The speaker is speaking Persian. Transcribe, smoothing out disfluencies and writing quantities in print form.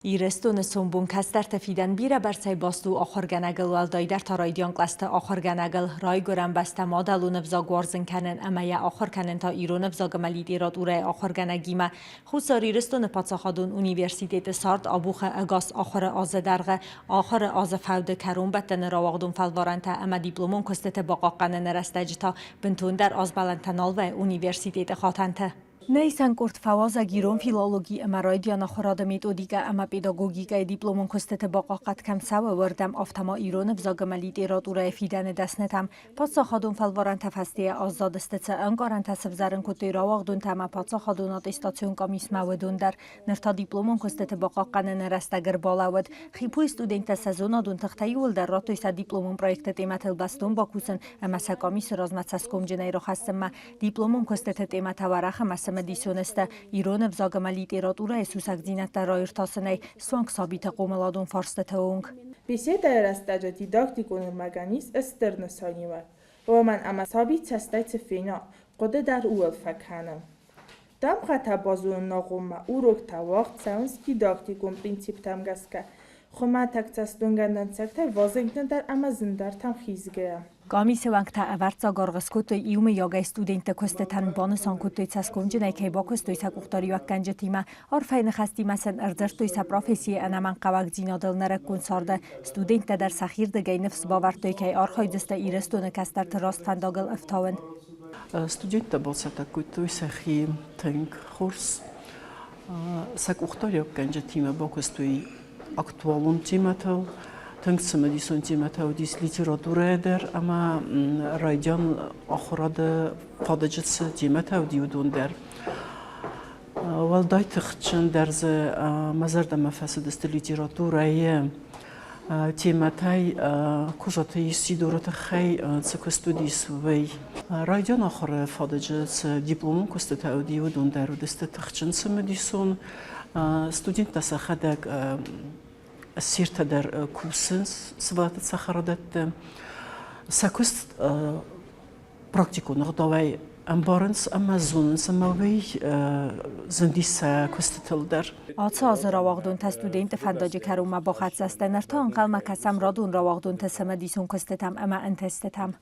İrestone sombun kastər təfidən birə bərsəy bastu axırgənəgəl vəldayдар taraydiyan qləstə axırgənəgəl ray görən bəstə madalu nəvza gwarzın kənin əməyə axır kənin ta İro nəvza gəməli dirad urə axırgənəgimə xusar İrestone patsaxadun Universiteti Sart abuxə əqas axırı azə dərğə axırı azə fəvdə kərun bətdən ravaqdun fəlvarantə əmə diplomon köstətə baqaqanə nərəstəcita bintun در آزبالنتنال و Universiteti خاتنته. نیسان کرد فوازا گیرون فیلولوژی امرایدیان خوراد میتودیکا اما پیداگوگیکا دیپلومون کستت باقاقت کم سوا وردم افتما ایران بزاگمالی دیرادوره فیدن دستنتم پاتسا خادون فالوارن تفستی آزاد استت انگارن تسبزرن کتی راواغدون تما پاتسا خادونات استاسیون کامیس مودون در نرتا دیپلومون کستت باقاقن نرستگر بالاود خیپو استودنت سزونا دون تختیول در راتویس دیپلومون پروژه تیمت البستون باکوسن اما سکامیس رازمت سسکم جنای رو خستم دیپلومون کستت تیمت ورخ مسم دیسونسته ایران بزاگمالی دیرادوره سوسک زینت در رایر تاسنی سوانک سابیت قوملادون فارسته تاونگ. Besieda era stagia didattico normaganism esterne sanivar, و من اما ثابت استایت فینا قده در اول فکرانم. دم خطا بازون ناقوم او رو توقت سانس دیداکتیکون پرینسیپ تامگسکه خما تکتستونگندن سکتر وازنگتن در اما زندار تام خیزگه. کامیس وقت اورتا گارغسکوت ایوم یاگا استودنت کوستتن بانسان کوتوی تسکومجنای کی با کوستوی سکوختاری وکنج تیما آرفین خستی مثلا ارزشتوی سپروفسی انمان قواق زینادل نرکون سارده استودنت در سخیر دگی نفس باورتوی کی آرخای دست ایرستون کستر تراست فنداگل افتاون. استودنت باسط کوتوی سخی تنگ خورس سکوختاری وکنج تیما با کوستوی اکتوالون تیماتل تنگسم دیسون تیمت و دیس لیتراتوره در اما رایجان آخراد فادجتس تیمت و دیودون در والدای تخچن درز مزرد مفسد است لیتراتوره تیمتای کوزاتی سیدورت خی سکستودیس وی رایجان آخر فادجتس دیپلوم کست و دیودون در و دست تخچن سم دیسون استودنت تسخدک سيرت در كورسنس سبات سخردت ساكوست براكتيكو نغضاوي امبارنس اما زون سماوي زنديس كوستتل در آتساز رواقدون تستودنت فنداج کروم با خدس است نرتا انقل مکسم رادون رواقدون تسمه دیسون کستتم اما انتستتم